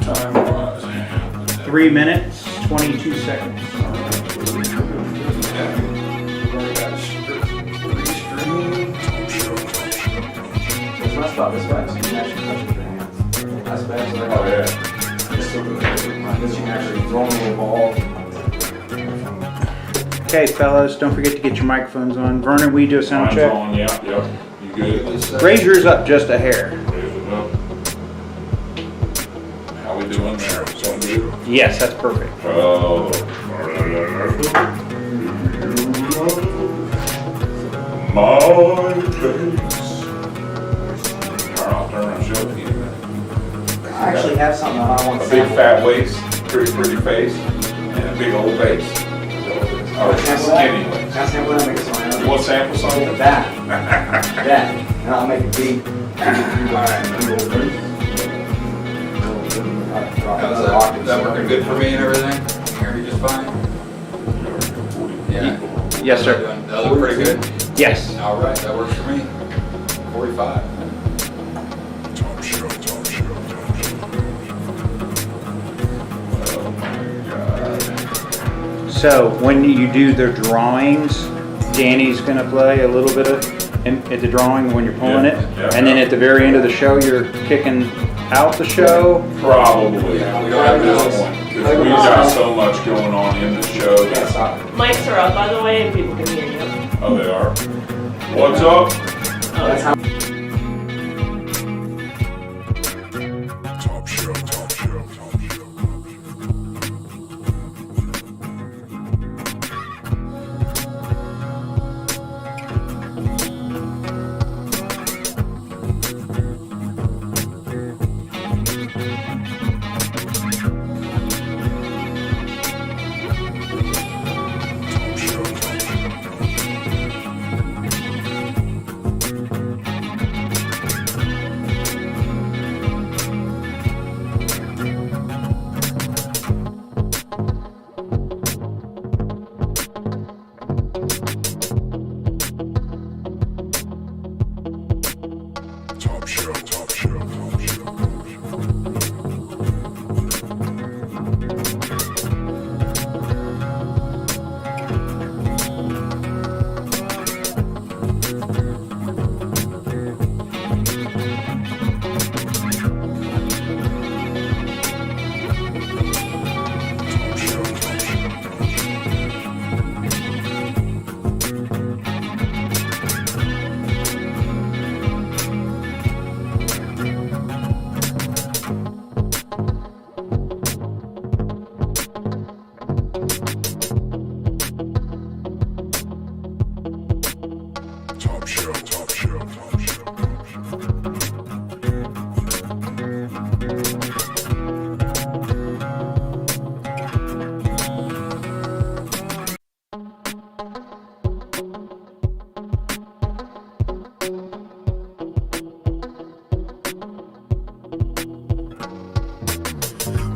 Time-wise. 3 minutes, 22 seconds. It's not about this fast. You can actually touch it with your hands. That's fast. Oh, yeah. Because you can actually throw them a ball. Okay, fellas, don't forget to get your microphones on. Vernon, we do a sound Mine's check. on, yep. You good? Raise yours up just a hair. Raise it up. How we doing there? Something good? Yes, that's perfect. Oh. My face. I'll turn around and show it to you. I actually have something that I want A to big sample. fat waist, pretty face, and a big old face. Or skinny waist. Can I sample that and make a song? You want to sample something? That. And I'll make a beat. Is that working good for me and everything? Hear me just fine? Yeah. Yes, sir. That look pretty good? Yes. All right, that works for me. 45. So when you do the drawings, Danny's going to play a little bit of at the drawing when you're pulling it, and then at the very end of the show, you're kicking out the show. Probably. Yeah, we don't have At this notes. point, 'cause we've got so much going on in the show. Can't stop it. Mics are up, by the way, and people can hear you. Oh, they are? What's up? That's how.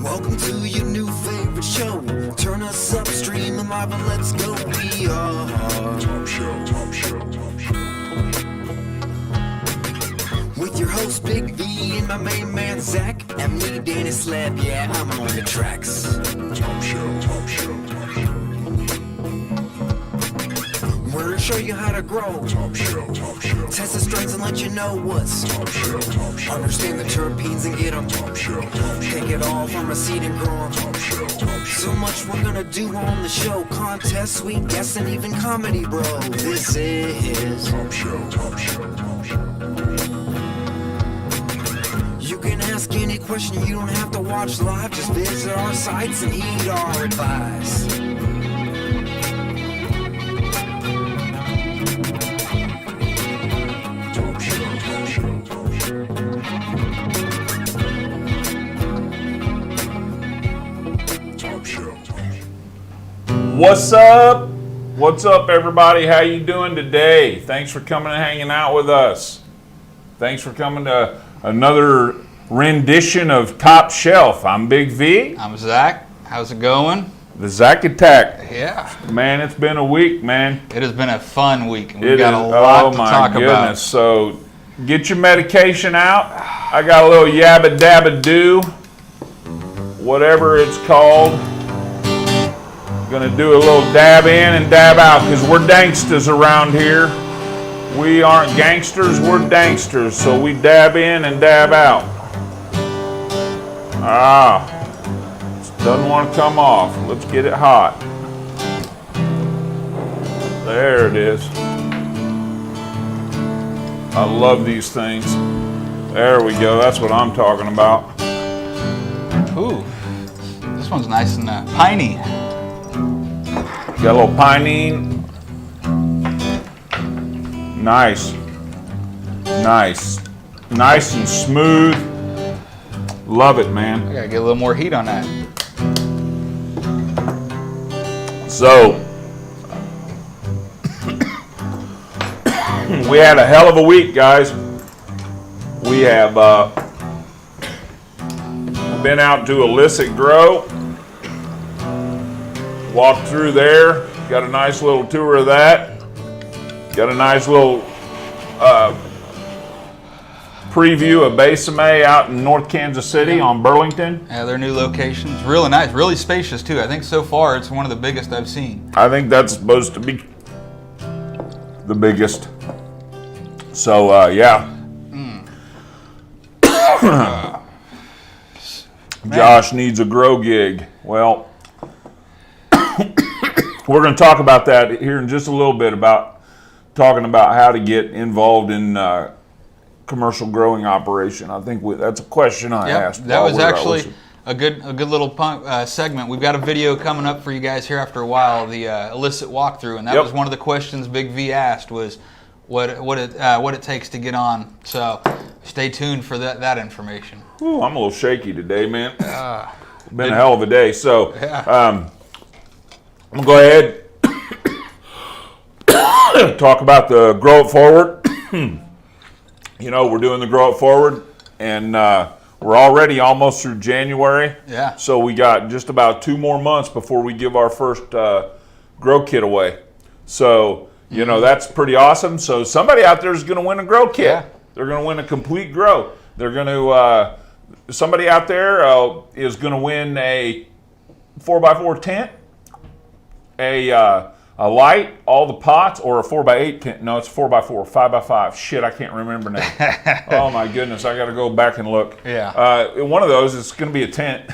Welcome to your new favorite show. Turn us up, streaming live, and let's go. We are Top Show, Top Show, Top Show. With your host Big V and my main man Zach, and me Danny Slab. Yeah, I'm on the tracks. Top Show, Top Show, Top Show. We're gonna show you how to grow. Top Show, Top Show. Test the strings and let you know what's Top Show, Top Show. Understand the terpenes and get them. Top Show, Top Show. Take it all from a seed and grow 'em. Top Show, Top Show. So much we're gonna do on the show. Contests, sweet guests, and even comedy, bro. This is Top Show, Top Show, Top Show. You can ask any question, you don't have to watch live. Just visit our sites and heed our advice. Top Show, Top Show, Top Show. Top Show, Top Show. What's up? What's up, everybody? How you doing today? Thanks for coming and hanging out with us. Thanks for coming to another rendition of Top Shelf. I'm Big V, I'm Zach. How's it going? the Zach Attack. Yeah. Man, it's been a week, man. It has been a fun week. And It we've got is- a lot oh to my talk goodness. about. So get your medication out. I got a little yabba dabba do. whatever it's called. Gonna do a little dab in and dab out because we're danksters around here. We aren't gangsters, we're danksters. So we dab in and dab out. Doesn't want to come off. Let's get it hot. There it is. I love these things. There we go. That's what I'm talking about. Ooh, this one's nice and piney. Got a little pinene. Nice. Nice. Nice and smooth. Love it, man. I gotta get a little more heat on that. So, we had a hell of a week, guys. We have been out to Illicit Grow. Walked through there. Got a nice little tour of that. Got a nice little preview of Besame out in North Kansas City on Burlington. Yeah, their new location's really nice, really spacious too. I think so far it's one of the biggest I've seen. I think that's supposed to be the biggest. So, yeah. Josh needs a grow gig. Well, we're going to talk about that here in just a little bit, about talking about how to get involved in commercial growing operation. I think that's a question I asked. That was actually a good little segment. We've got a video coming up for you guys here after a while, the illicit walkthrough, and that was one of the questions Big V asked, was what it takes to get on. So stay tuned for that information. Ooh, I'm a little shaky today, man. Been a hell of a day. So I'm gonna go ahead talk about the Grow It Forward. You know, we're doing the Grow It Forward, and we're already almost through January. Yeah. So we got just about 2 more months before we give our first grow kit away. So, you know, that's pretty awesome. So somebody out there is going to win a grow kit. Yeah. They're going to win a complete grow. They're going to, somebody out there is going to win a 4x4 tent, a light, all the pots, or a 4x8 tent. No, it's 4x4, 5x5. Shit, I can't remember now. Oh my goodness, I got to go back and look. Yeah. One of those is going to be a tent.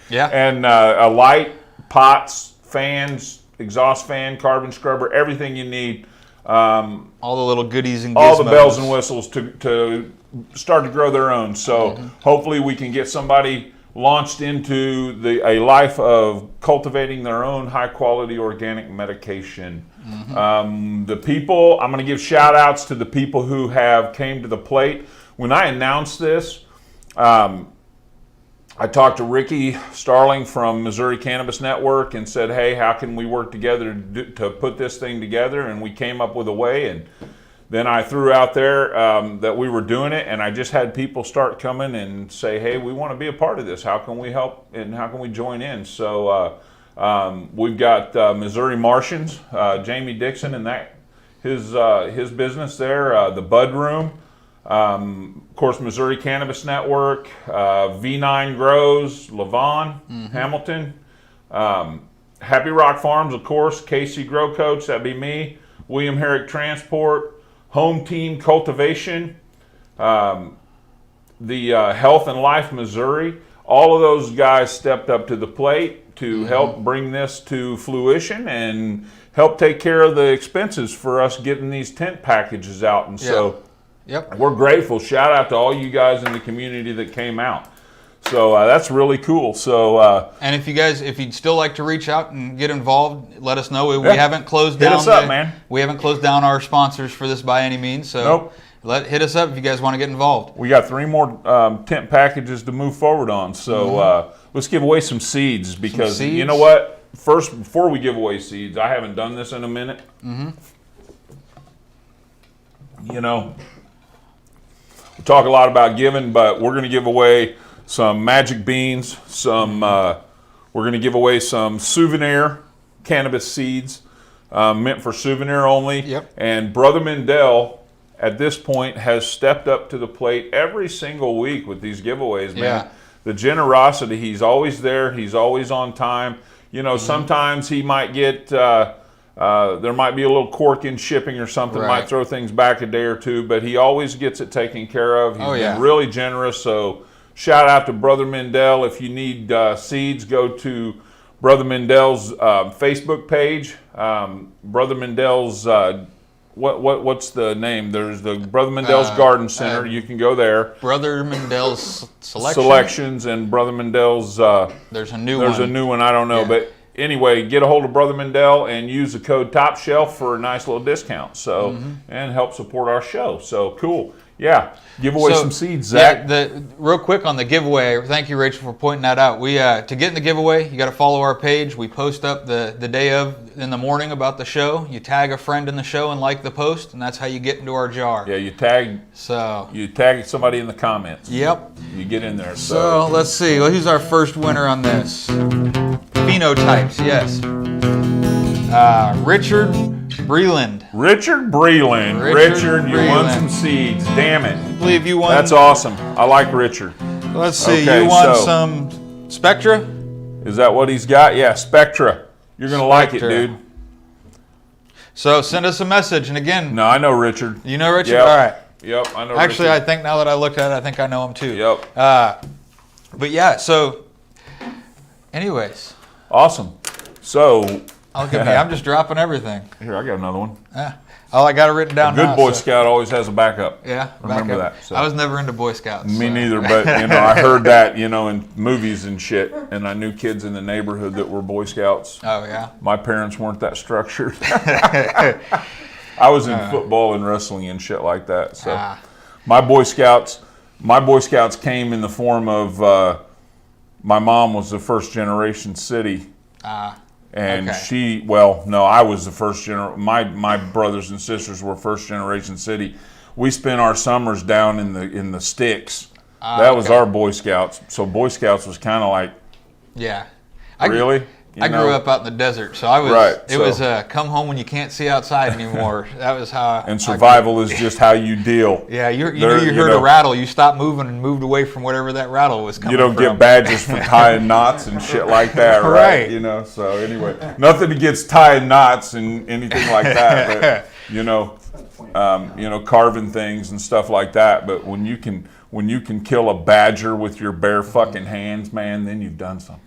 Yeah. And a light, pots, fans, exhaust fan, carbon scrubber, everything you need. All the little goodies and gizmos. All the bells and whistles to start to grow their own. So hopefully we can get somebody launched into a life of cultivating their own high-quality organic medication. The people, I'm going to give shout-outs to the people who have came to the plate. When I announced this, I talked to Ricky Starling from Missouri Cannabis Network and said, hey, how can we work together to put this thing together? And we came up with a way, and then I threw out there that we were doing it, and I just had people start coming and say, hey, we want to be a part of this. How can we help, and how can we join in? So we've got Missouri Martians, Jamie Dixon, and his business there, the Bud Room. Of course, Missouri Cannabis Network, V9 Grows, Levon, Hamilton, Happy Rock Farms, of course, KC Grow Coach, that'd be me, William Herrick Transport, Home Team Cultivation, the Health and Life Missouri. All of those guys stepped up to the plate to help bring this to fruition and help take care of the expenses for us getting these tent packages out. And so we're grateful. Shout out to all you guys in the community that came out. So that's really cool. So and if you'd still like to reach out and get involved, let us know. We haven't closed down. Hit us up, man. We haven't closed down our sponsors for this by any means. So hit us up if you guys want to get involved. We got 3 more tent packages to move forward on. So let's give away some seeds, because you know what? First, before we give away seeds, I haven't done this in a minute. You know, we talk a lot about giving, but we're going to give away some magic beans, we're going to give away some souvenir cannabis seeds, meant for souvenir only. And Brother Mendel, at this point, has stepped up to the plate every single week with these giveaways, man. the generosity. He's always there. He's always on time. You know, sometimes he might get, there might be a little cork in shipping or something, might throw things back a day or two, but he always gets it taken care of. He's been really generous. So shout out to Brother Mendel. If you need seeds, go to Brother Mendel's Facebook page. Brother Mendel's, what's the name? There's the Brother Mendel's Garden Center. You can go there. Brother Mendel's Selections and Brother Mendel's. There's a new one. There's a new one. I don't know, but anyway, get a hold of Brother Mendel and use the code Top Shelf for a nice little discount. So and help support our show. So cool. Yeah, give away some seeds, Zach. Yeah, real quick on the giveaway. Thank you, Rachel, for pointing that out. We to get in the giveaway, you got to follow our page. We post up the day of in the morning about the show. You tag a friend in the show and like the post, and that's how you get into our jar. Yeah, you tag somebody in the comments. Yep. You get in there. So let's see. Well, who's our first winner on this? Phenotypes, yes. Richard Breland. Richard, you won some seeds. Damn it. I believe you won. That's awesome. I like Richard. Let's see. Okay, you won some Spectra? Is that what he's got? Yeah, Spectra. You're going to like it, dude. So send us a message. And again. No, I know Richard. You know Richard? Yep. All right. Yep, I know Actually, Richard. I think now that I looked at it, I think I know him too. Yep. But yeah, so anyways. Awesome. So. Look at me. I'm just dropping everything. Here, I got another one. Oh, I got it written down. A good Boy Scout always has a backup. Yeah, remember that. So. I was never into Boy Scouts. Me neither, but I heard that in movies and shit, and I knew kids in the neighborhood that were Boy Scouts. Oh yeah. My parents weren't that structured. I was in football and wrestling and shit like that. So my Boy Scouts came in the form of my mom was the first generation city. And I was the first generation. My brothers and sisters were first generation city. We spent our summers down in the sticks. That was our Boy Scouts. So Boy Scouts was kind of like, really. I grew up out in the desert, so I was. It was come home when you can't see outside anymore. That was how. And survival is just how you deal. Yeah, you heard a rattle, you stopped moving and moved away from whatever that rattle was coming from. You don't get badges for tying knots and shit like that, right? So anyway, nothing against tying knots and anything like that, but carving things and stuff like that. But when you can kill a badger with your bare fucking hands, man, then you've done something.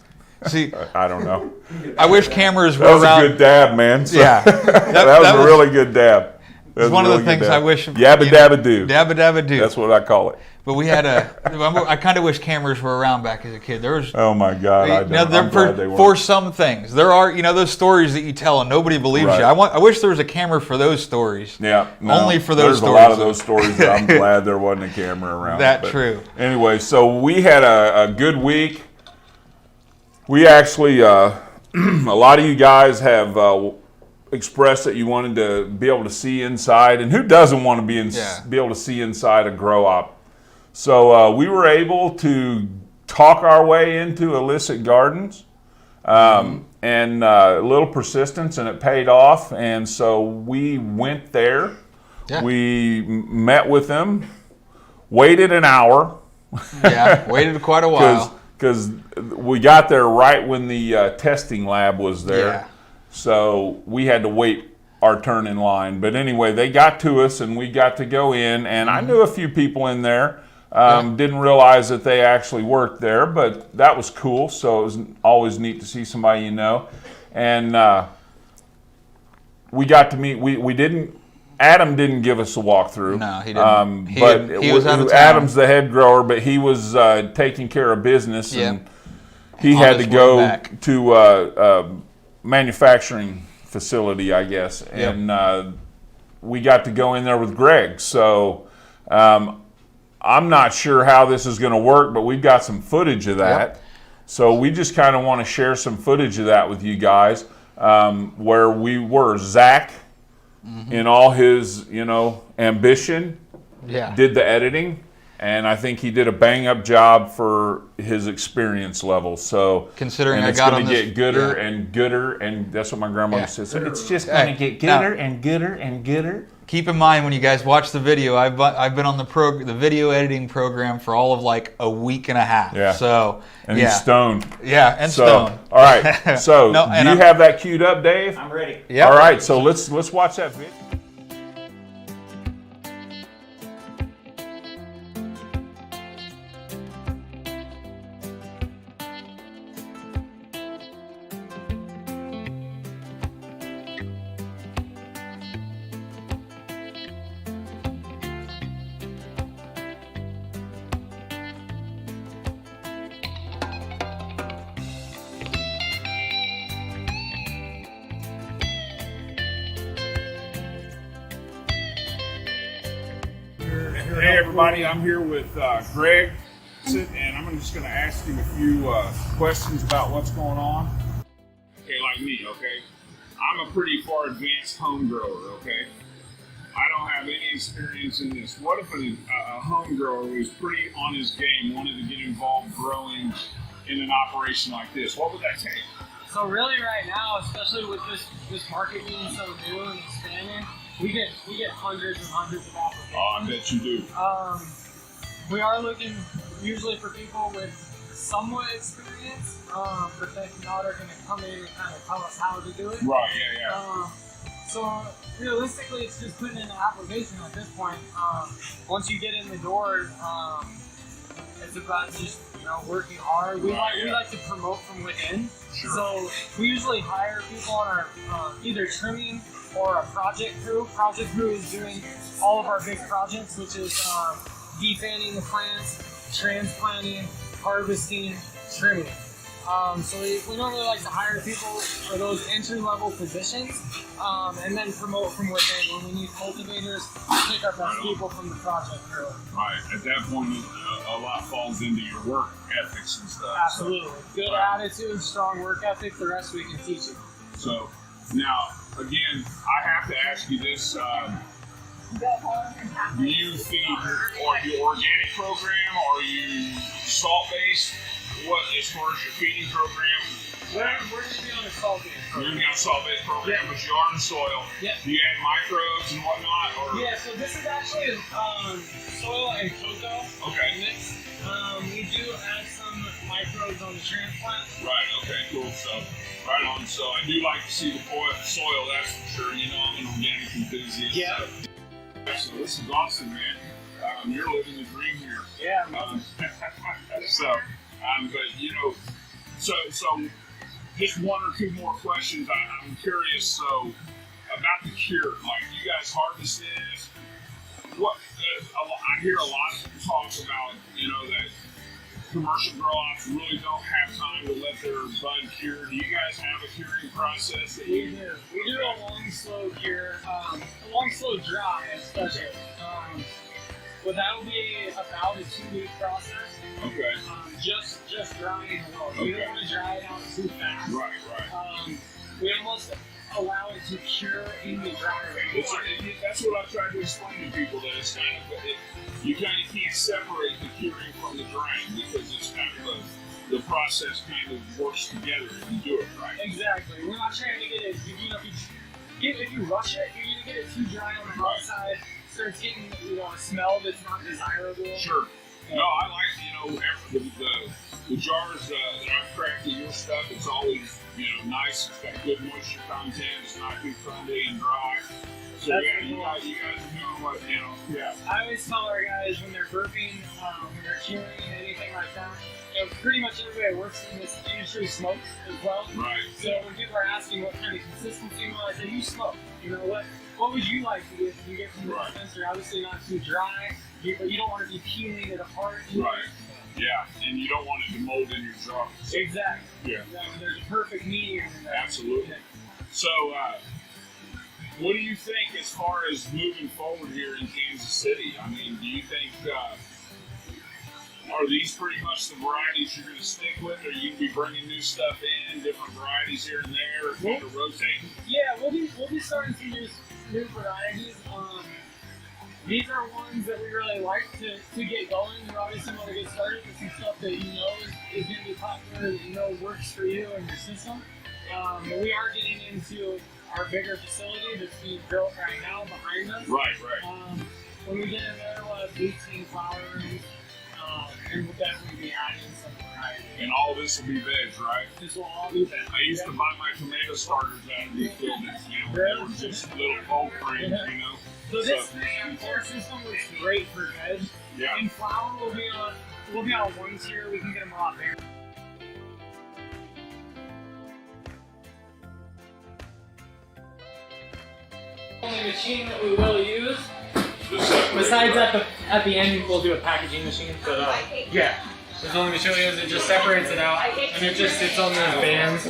See, I don't know. I wish cameras were around. That was a good dab, man. So, yeah. that was a really good dab. It's one of the things I wish. Yabba dabba doo. Dabba dabba doo. That's what I call it. But we had I kind of wish cameras were around back as a kid. There was. Oh my God! I'm glad they weren't. For some things, there are those stories that you tell and nobody believes you. I wish there was a camera for those stories. Yeah. Only for those stories. There's a lot of those stories that I'm glad there wasn't a camera around. That's true. Anyway, so we had a good week. We actually, a lot of you guys have expressed that you wanted to be able to see inside, and who doesn't want to be able to see inside a grow op? So we were able to talk our way into illicit gardens, and a little persistence, and it paid off. And so we went there. Yeah. We met with them, waited an hour. Yeah, waited quite a while. Because we got there right when the testing lab was there. Yeah. So we had to wait our turn in line. But anyway, they got to us and we got to go in. And I knew a few people in there. Didn't realize that they actually worked there, but that was cool. So it was always neat to see somebody you know. And we got to meet, Adam didn't give us a walkthrough. No, he didn't. He was out of town. Adam's the head grower, but he was taking care of business, and he had to go to a manufacturing facility, I guess. Yep. And we got to go in there with Greg. So I'm not sure how this is going to work, but we've got some footage of that. Yep. So we just kind of want to share some footage of that with you guys, where we were. Zach, in all his, ambition, did the editing, and I think he did a bang-up job for his experience level. So considering and I it's got going on to this, get gooder yeah. and gooder, and that's what my grandmother Yeah. says. It's just going to get gooder and gooder and gooder. Keep in mind when you guys watch the video, I've been on the video editing program for all of like a week and a half. Yeah. So And yeah. he's stoned. Yeah, and So, stoned. all right. So, No, do and you I'm- have that queued up, Dave? I'm ready. Yep. All right. So let's watch that video. Hey everybody, I'm here with Greg, and I'm just going to ask him a few questions about what's going on. Okay, like me, okay? I'm a pretty far advanced home grower, okay? I don't have any experience in this. What if a home grower who's pretty on his game wanted to get involved growing in an operation like this? What would that take? So really right now, especially with this market being so new and expanding, we get hundreds and hundreds of applications. Oh, I bet you do. We are looking usually for people with somewhat experience, but then not are going to come in and kind of tell us how to do it. Right, yeah. So realistically, it's just putting in an application at this point. Once you get in the door, it's about just working hard. We like to promote from within. Sure. So we usually hire people on our either trimming or a project crew. Project crew is doing all of our big projects, which is defanning the plants, transplanting, harvesting, trimming. So we normally like to hire people for those entry-level positions, and then promote from within. When we need cultivators, pick our best people from the project crew. Right. At that point, a lot falls into your work ethics and stuff. Absolutely. Good attitude, strong work ethic. The rest we can teach you. So now, again, I have to ask you this. Do you feed or your organic program, or are you salt-based? What, as far as your feeding program? We're going to be on a salt-based You're program. going to be on a salt-based program, but you are in soil. Yeah. Do you add microbes and whatnot? Or? Yeah, so this is actually soil and cocoa Okay. mix. We do add some microbes on the transplant. Right, okay, cool. So, right on. So, I do like to see the soil, that's for sure. You know, I'm an organic enthusiast. Yeah. So this is awesome, man. You're living the dream here. Yeah. But so just one or two more questions. I'm curious. So about the cure, like you guys harvest this. What I hear a lot of talk about, that commercial grow-ops really don't have time to let their bud cure. Do you guys have a curing process that We do. We do a long, slow cure, a long, slow dry, especially. But that'll be about a 2-week process. Okay. Just drying alone. Okay. We don't want to dry it out too fast. Right. We almost allow it to cure in the dryer. That's what I try to explain to people, that it's kind of you can't separate the curing from the drying, because it's kind of the process kind of works together if you do it right. Exactly. We're not trying to get it. If you rush it, you're gonna get it too dry on the outside. Starts getting a smell that's not desirable. Sure. No, I like the jars that I've cracked of your stuff. It's always nice. It's got good moisture content. It's not too funny and dry. So That's you guys are doing what Yeah. I always tell our guys when they're burping, when they're curing, anything like that. Pretty much everybody that works in this industry smokes as well. Right. So when people are asking what kind of consistency you want, I say you smoke. What would you like to get from the dispenser? Obviously not too dry, but you don't want to be peeling it apart. Right. Yeah, and you don't want it to mold in your jar. Exactly. Yeah. Exactly. There's a perfect medium in there. Absolutely. So, what do you think as far as moving forward here in Kansas City? I mean, do you think, are these pretty much the varieties you're going to stick with? Or are you going to be bringing new stuff in, different varieties here and there, kind of rotating? Yeah, we'll be starting some new varieties. these are ones that we really like to get going. You obviously want to get started with some stuff that you know is going to be popular, that you know works for you and your system. But we are getting into our bigger facility that's being built right now behind us. Right. When we get in there, we'll have 18 flower rooms, and we'll definitely be adding some variety. And all this will be veg, right? This will all be veg. I used to buy my tomato starters out of these buildings, you know, they were just little oak frames, you know. So this floor system works great for veg. Yeah. And flower will be on one tier. We can get them a lot bigger. The only machine that we will use, besides at the end, we'll do a packaging machine. But yeah, there's the only machine we use. It just separates it out, and it just sits on the bands.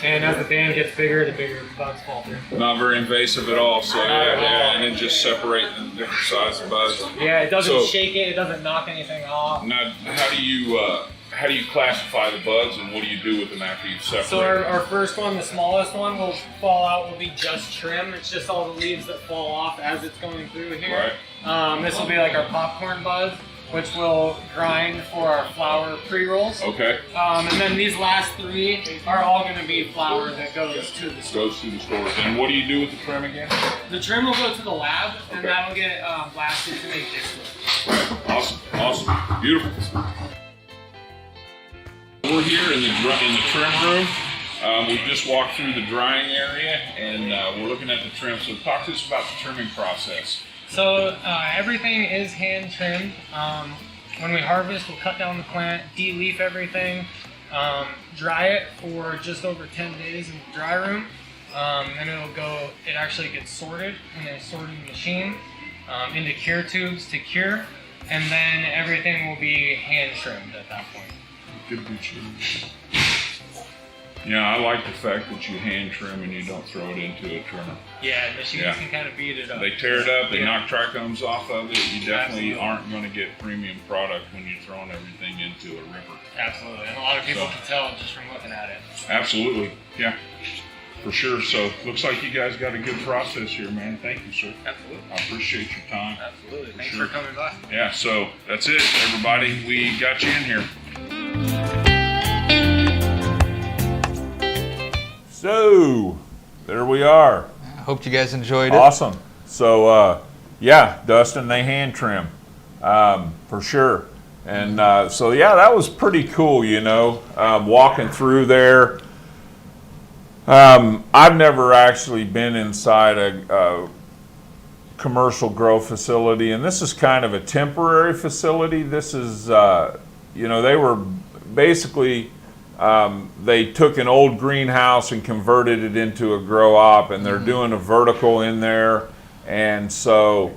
And as the band gets bigger, the bigger the bugs fall through. Not very invasive at all, so yeah, and then just separate the different size of bugs. Yeah, it doesn't shake it. It doesn't knock anything off. Now, how do you classify the bugs, and what do you do with them after you separate? So our first one, the smallest one, will fall out. Will be just trim. It's just all the leaves that fall off as it's going through here. Right. This will be like our popcorn bud, which we'll grind for our flour pre-rolls. Okay. And then these last three are all going to be flour that goes to the store. Goes to the stores. And what do you do with the trim again? The trim will go to the lab, and that'll get blasted to make distillate. Right. Awesome. Beautiful. We're here in the trim room. We just walked through the drying area, and we're looking at the trim. So talk to us about the trimming process. So everything is hand trimmed. When we harvest, we'll cut down the plant, de-leaf everything, dry it for just over 10 days in the dry room. Then it actually gets sorted in a sorting machine into cure tubes to cure, and then everything will be hand trimmed at that point. Yeah, I like the fact that you hand trim and you don't throw it into a trimmer. Yeah, machines can kind of beat it up. They tear it up, they knock trichomes off of it. You definitely aren't going to get premium product when you're throwing everything into a ripper. Absolutely, and a lot of people can tell just from looking at it. Absolutely, yeah, for sure. So looks like you guys got a good process here, man. Thank you, sir. Absolutely. I appreciate your time. Absolutely. Thanks for coming by. Yeah, so that's it, everybody. We got you in here. So, there we are. I hope you guys enjoyed it. Awesome. So, yeah, Dustin, they hand trim, for sure. And so, yeah, that was pretty cool, you know, walking through there. I've never actually been inside a commercial grow facility, and this is kind of a temporary facility. This is, you know, they were basically... they took an old greenhouse and converted it into a grow op, and they're doing a vertical in there. And so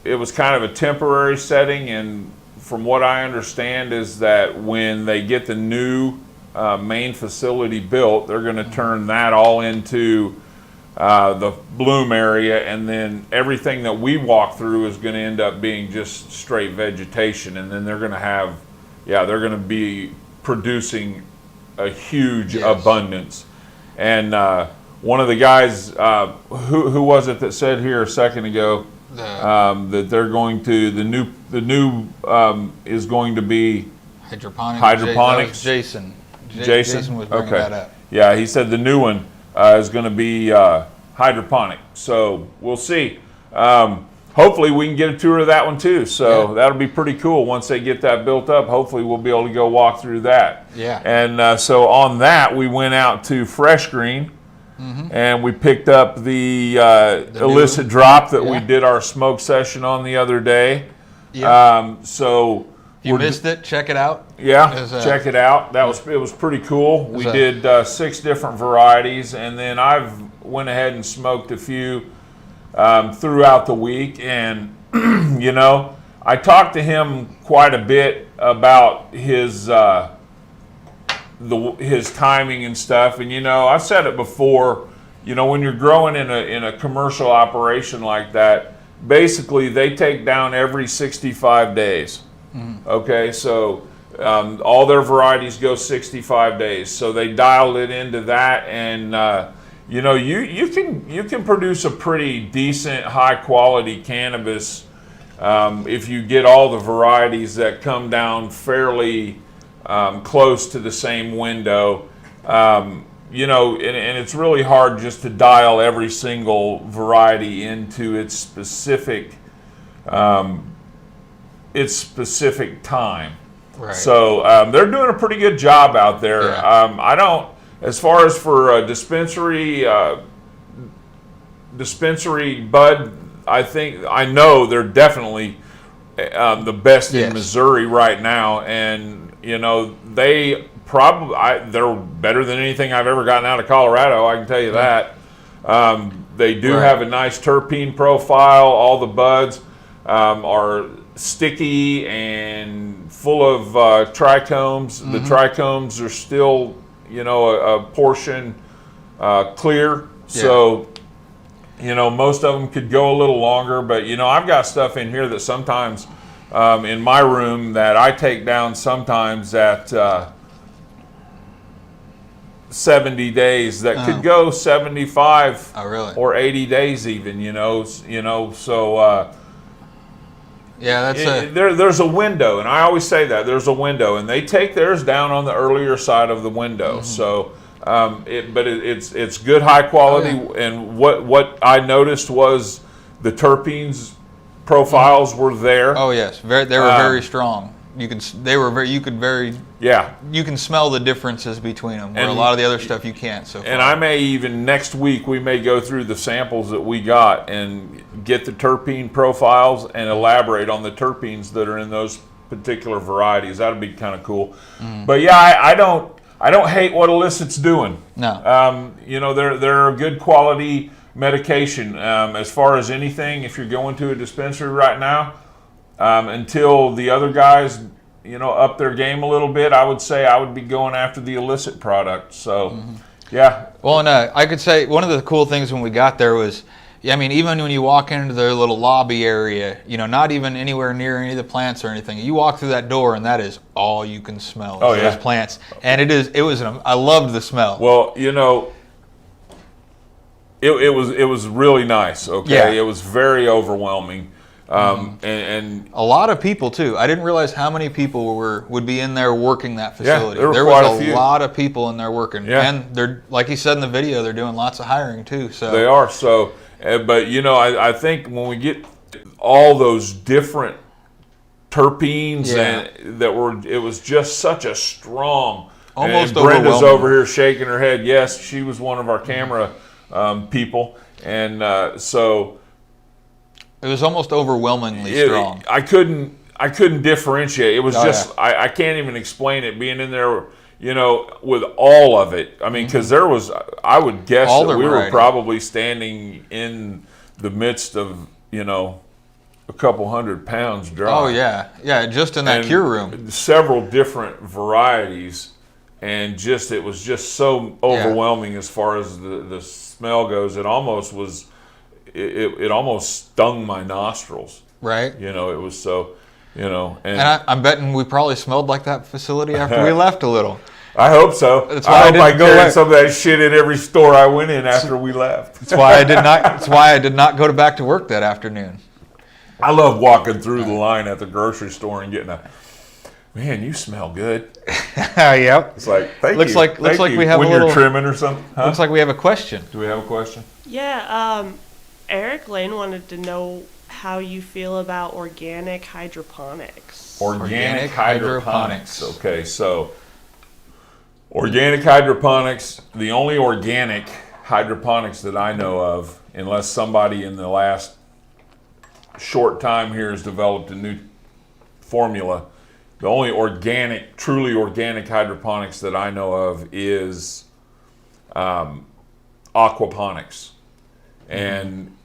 it was kind of a temporary setting. And from what I understand is that when they get the new main facility built, they're going to turn that all into the bloom area. And then everything that we walk through is going to end up being just straight vegetation. And then they're going to have, they're going to be producing a huge abundance. And one of the guys, who was it that said here a second ago that they're going to the new is going to be hydroponics. Jason. Jason was bringing that up. Yeah, he said the new one is going to be hydroponic. So we'll see. Hopefully we can get a tour of that one too. So that'll be pretty cool. Once they get that built up, hopefully we'll be able to go walk through that. Yeah. And so on that, we went out to Fresh Green, and we picked up the illicit drop that we did our smoke session on the other day. Yeah. So if you missed it, check it out. Yeah, check it out. It was pretty cool. We did 6 different varieties, and then I've went ahead and smoked a few throughout the week. And you know, I talked to him quite a bit about his timing and stuff. And you know, I've said it before, you know, when you're growing in a commercial operation like that, basically they take down every 65 days. Okay, so all their varieties go 65 days. So they dialed it into that, and you know, you can produce a pretty decent, high quality cannabis if you get all the varieties that come down fairly close to the same window. You know, and it's really hard just to dial every single variety into its specific time. Right. So they're doing a pretty good job out there. Yeah. I don't, as far as for dispensary bud, I know they're definitely the best in Yes. Missouri right now, and you know they're better than anything I've ever gotten out of Colorado. I can tell you that. They do Right. have a nice terpene profile. All the buds are sticky and full of trichomes. The trichomes are still, you know, a portion clear. So, you know, most of them could go a little longer. But, you know, I've got stuff in here that sometimes in my room that I take down sometimes at 70 days that could go 75 Oh, really? or 80 days even, you know, so Yeah, that's there's a window, and I always say that there's a window, and they take theirs down on the earlier side of the window. So, it's good high quality. And what I noticed was the terpenes profiles were there. Oh yes, they were very strong. You can smell the differences between them, where a lot of the other stuff you can't. So And I may even next week we may go through the samples that we got and get the terpene profiles and elaborate on the terpenes that are in those particular varieties. That'd be kind of cool. But yeah, I don't hate what Illicit's doing. No. You know, they're a good quality medication. As far as anything, if you're going to a dispensary right now, until the other guys, you know, up their game a little bit, I would say I would be going after the Illicit product. So, yeah. Well, and I could say one of the cool things when we got there was, I mean, even when you walk into their little lobby area, you know, not even anywhere near any of the plants or anything, you walk through that door and that is all you can smell. Oh, is yeah. those plants. And I loved the smell. Well, you know, it was really nice. Okay, Yeah. It was very overwhelming, and A lot of people too. I didn't realize how many people would be in there working that facility. there were there quite was a few. lot of people in there working. Yeah. And they're, like he said in the video, they're doing lots of hiring too. So they are. So, but you know, I think when we get all those different terpenes Yeah. and it was just such a strong. Almost and Brenda's overwhelming. over here shaking her head. Yes, she was one of our camera people, and so. it was almost overwhelmingly strong. I couldn't differentiate. It was Oh, just I can't even explain it. Being in there, you know, with all of it. I mean, because there was, I would guess All that the we were variety. probably standing in the midst of, you know, a couple 100 pounds dry. Oh yeah, just in that And cure room. several different varieties, and it was just so overwhelming as far as the smell goes. It almost was. It almost stung my nostrils. Right. You know, it was so, you know. And I'm betting we probably smelled like that facility after we left a little. I hope so. That's why I I hope I didn't go carried away. some of that shit in every store I went in after we left. That's why I did not go back to work that afternoon. I love walking through the line at the grocery store and getting man, you smell good. Yep. It's like, thank Looks you. like Thank you. we have when a you're little- trimming or something. Huh? Looks like we have a question. Do we have a question? Yeah, Eric Lane wanted to know how you feel about organic hydroponics. Organic hydroponics. Okay, so organic hydroponics, the only organic hydroponics that I know of, unless somebody in the last short time here has developed a new formula, the only truly organic hydroponics that I know of is aquaponics. And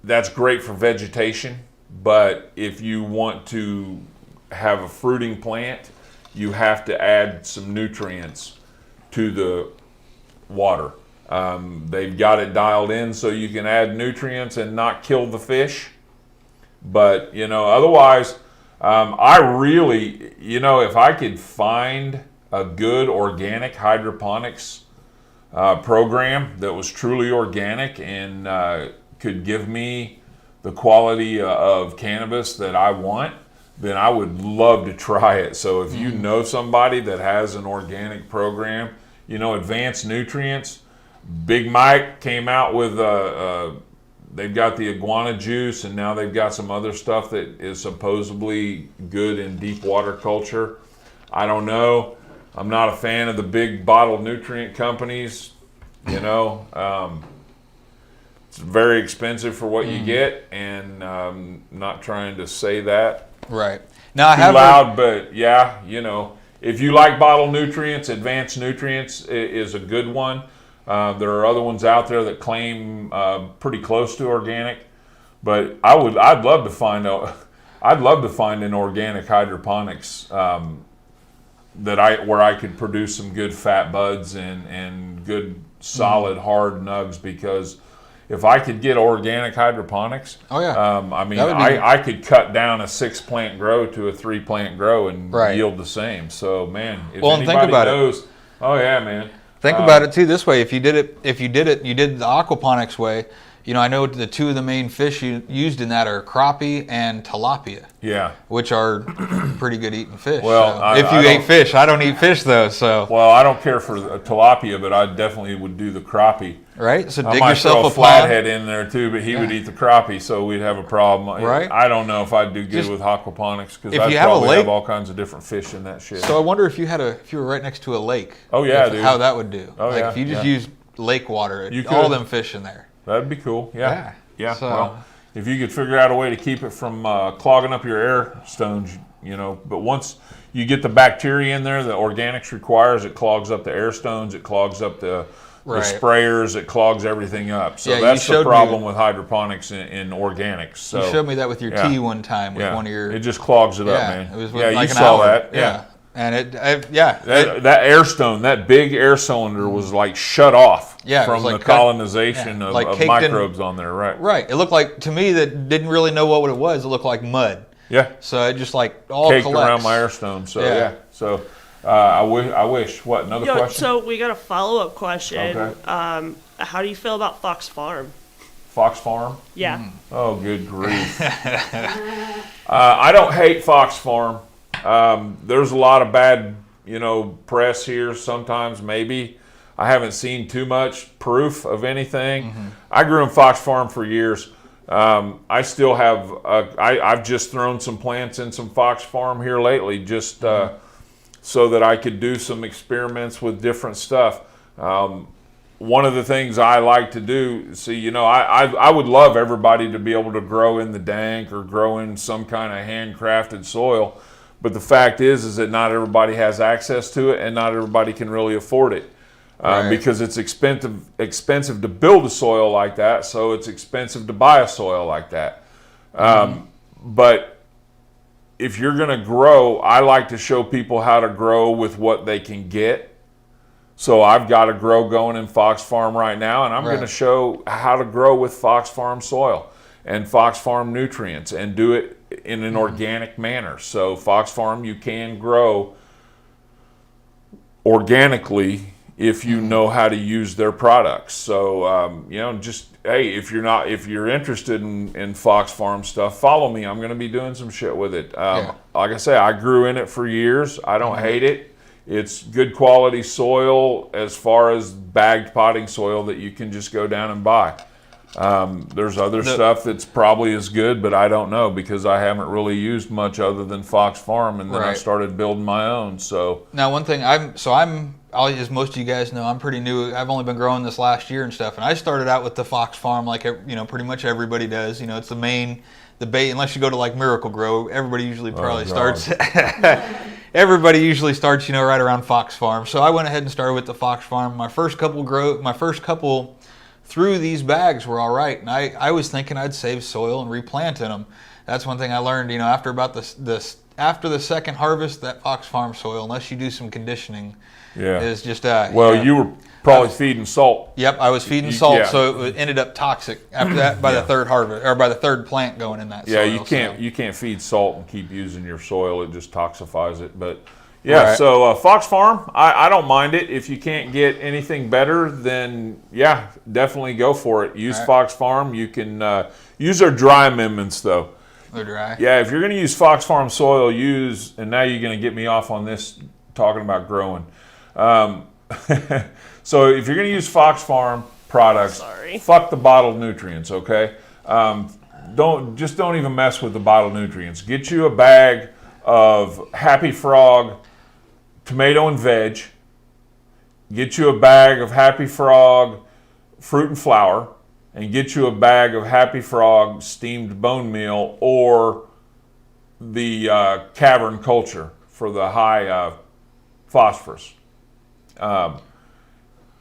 that's great for vegetation, but if you want to have a fruiting plant, you have to add some nutrients to the water. They've got it dialed in so you can add nutrients and not kill the fish. But, you know, otherwise, I really, you know, if I could find a good organic hydroponics program that was truly organic and could give me the quality of cannabis that I want, then I would love to try it. So if you know somebody that has an organic program, Advanced Nutrients, Big Mike came out with they've got the iguana juice, and now they've got some other stuff that is supposedly good in deep water culture. I don't know. I'm not a fan of the big bottled nutrient companies. It's very expensive for what you get, and not trying to say that Right. Now I too have loud, but yeah, if you like bottled nutrients, Advanced Nutrients is a good one. There are other ones out there that claim pretty close to organic, but I'd love to find an organic hydroponics where I could produce some good fat buds and good solid hard nugs, because if I could get organic hydroponics, I could cut down a 6-plant grow to a 3-plant grow and yield the same. So man, if anybody knows, oh yeah, man. Think about it too this way: if you did it the aquaponics way. I know the two of the main fish used in that are crappie and tilapia. Yeah. Which are pretty good eating fish. Well, so, if you ate fish, I don't eat fish though. So. Well, I don't care for tilapia, but I definitely would do the crappie. Right. So dig I might yourself throw a flathead in there too, but he would eat the crappie, so we'd have a problem. Right. I don't know if I'd do good with aquaponics, because I'd probably have all kinds of different fish in that shit. So I wonder if you were right next to a lake. Oh yeah, dude. How that would do. Oh yeah. If you just used lake water, you all them fish in there. That'd be cool. Yeah. Yeah. So, well, if you could figure out a way to keep it from clogging up your air stones, but once you get the bacteria in there, the organics requires, it clogs up the air stones, it clogs up the sprayers, it clogs everything up. So that's the problem with hydroponics in organics. So you showed me that with your tea one time with one of your. It just clogs it up, man. It was you saw that. Yeah. And that air stone, that big air cylinder was like shut off from the colonization of microbes on there, right? Right. It looked like, to me, that didn't really know what it was. It looked like mud. Yeah. So it just all caked collects around my air stone. So yeah. So I wish. What, another question? So we got a follow-up question. Okay. How do you feel about Fox Farm? Fox Farm? Yeah. Oh, good grief. I don't hate Fox Farm. There's a lot of bad, press here sometimes, maybe. I haven't seen too much proof of anything. Mm-hmm. I grew in Fox Farm for years. I still have, I've just thrown some plants in some Fox Farm here lately, just so that I could do some experiments with different stuff. One of the things I like to do, I would love everybody to be able to grow in the dank or grow in some kind of handcrafted soil. But the fact is that not everybody has access to it, and not everybody can really afford it, because it's expensive to build a soil like that. So it's expensive to buy a soil like that. But if you're going to grow, I like to show people how to grow with what they can get. So I've got a grow going in Fox Farm right now, and I'm going to show how to grow with Fox Farm soil and Fox Farm nutrients, and do it in an organic manner. So Fox Farm, you can grow organically if you know how to use their products. So if you're interested in Fox Farm stuff, follow me. I'm going to be doing some shit with it. Like I say, I grew in it for years. I don't hate it. It's good quality soil as far as bagged potting soil that you can just go down and buy. There's other stuff that's probably as good, but I don't know, because I haven't really used much other than Fox Farm, and then I started building my own. So now, one thing as most of you guys know, I'm pretty new. I've only been growing this last year and stuff, and I started out with the Fox Farm like pretty much everybody does. It's the bait, unless you go to like Miracle Grow. Everybody usually starts. Everybody usually starts right around Fox Farm. So I went ahead and started with the Fox Farm. My first couple through these bags were all right, and I was thinking I'd save soil and replant in them. That's one thing I learned, after about after the second harvest, that Fox Farm soil, unless you do some conditioning, is just you were probably feeding salt. Yep, I was feeding salt, so it ended up toxic after that by the third harvest, or by the third plant going in that soil. Yeah, you can't feed salt and keep using your soil. It just toxifies it. But Yeah, Right. so Fox Farm, I don't mind it. If you can't get anything better, then yeah, definitely go for it. Use All right. Fox Farm. You can use their dry amendments though. They're dry. Yeah, if you're going to use Fox Farm soil, and now you're going to get me off on this talking about growing. So if you're going to use Fox Farm products, Sorry. fuck the bottled nutrients, okay? Don't even mess with the bottled nutrients. Get you a bag of Happy Frog tomato and veg. Get you a bag of Happy Frog fruit and flour, and get you a bag of Happy Frog steamed bone meal or the cavern culture for the high phosphorus.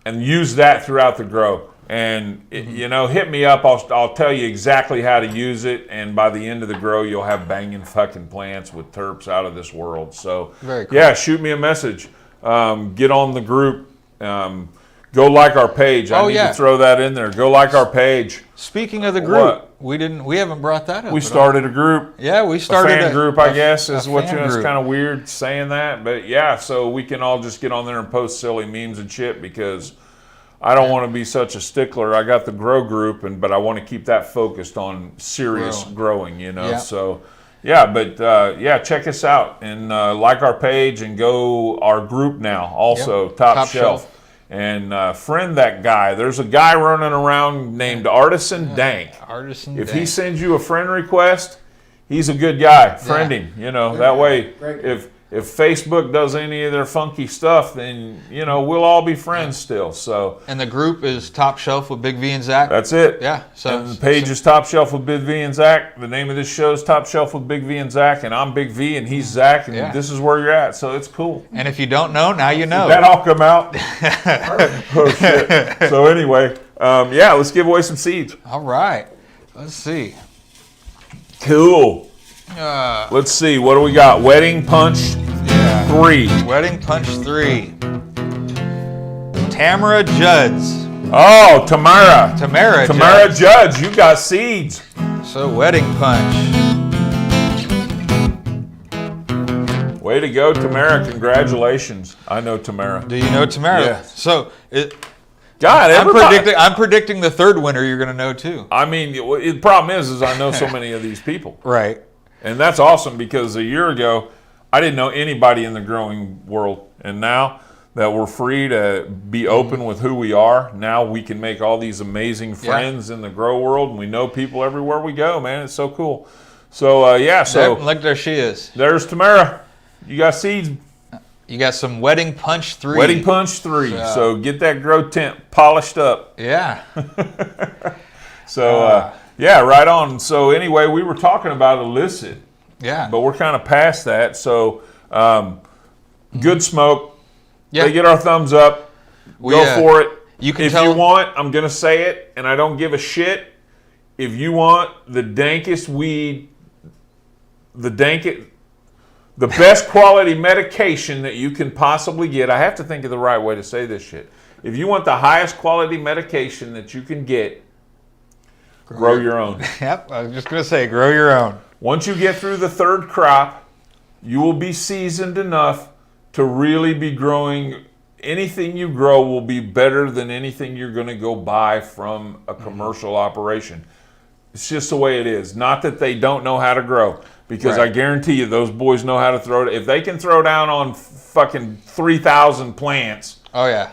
And use that throughout the grow. And hit me up. I'll tell you exactly how to use it. And by the end of the grow, you'll have banging fucking plants with terps out of this world. So Very cool. yeah, shoot me a message. Get on the group. Go like our page. I need to throw that in there. Go like our page. Speaking of the group, What? we haven't brought that up. We at all. started a group. Yeah, we A started fan group, I guess, is what fan it's group. kind of weird saying that, but yeah, so we can all just get on there and post silly memes and shit because I don't want to be such a stickler. I got the grow group, but I want to keep that focused on serious growing, Yeah. So yeah, but check us out and like our page and go our group now. Also, Top Shelf. And friend that guy. There's a guy running around named Artisan Dank. Artisan If Dank. he sends you a friend request, he's a good guy. Friend him. That way, if Facebook does any of their funky stuff, then we'll all be friends still. So And the group is Top Shelf with Big V and Zach. that's it. Yeah. So And the page is Top Shelf with Big V and Zach. The name of this show is Top Shelf with Big V and Zach, and I'm Big V and he's Zach, and this is where you're at. So it's cool. and if you don't know, now you know. That all come out. Oh shit. So anyway, let's give away some seeds. All right. Let's see. Cool. Let's see. What do we got? Wedding Punch 3. Wedding Punch 3. Tamara Judds. Oh, Tamara. Tamara Tamara Judge, you got seeds. So Wedding Punch. Way to go, Tamara. Congratulations. I know Tamara. Do you know Tamara? Yes. So God, everybody. I'm predicting the third winner you're going to know too. I mean, the problem is I know so many of these people. Right. And that's awesome because a year ago, I didn't know anybody in the growing world. And now that we're free to be open with who we are, now we can make all these amazing friends in the grow world. And we know people everywhere we go, man. It's so cool. So, Look, there she is. There's Tamara. You got seeds. You got some Wedding Punch 3. Wedding Punch 3. So get that grow tent polished up. Yeah. So, right on. So anyway, we were talking about illicit. Yeah. But we're kind of past that. So good smoke. Yeah. They get our thumbs up. Go for it. You can if tell. you want, I'm going to say it, and I don't give a shit. If you want the dankest weed, the best quality medication that you can possibly get, I have to think of the right way to say this shit. If you want the highest quality medication that you can get, grow your own. Yep. I was just going to say, grow your own. Once you get through the third crop, you will be seasoned enough to really be growing. Anything you grow will be better than anything you're going to go buy from a commercial operation. It's just the way it is. Not that they don't know how to grow, because I guarantee you those boys know how to throw it. If they can throw down on fucking 3,000 plants,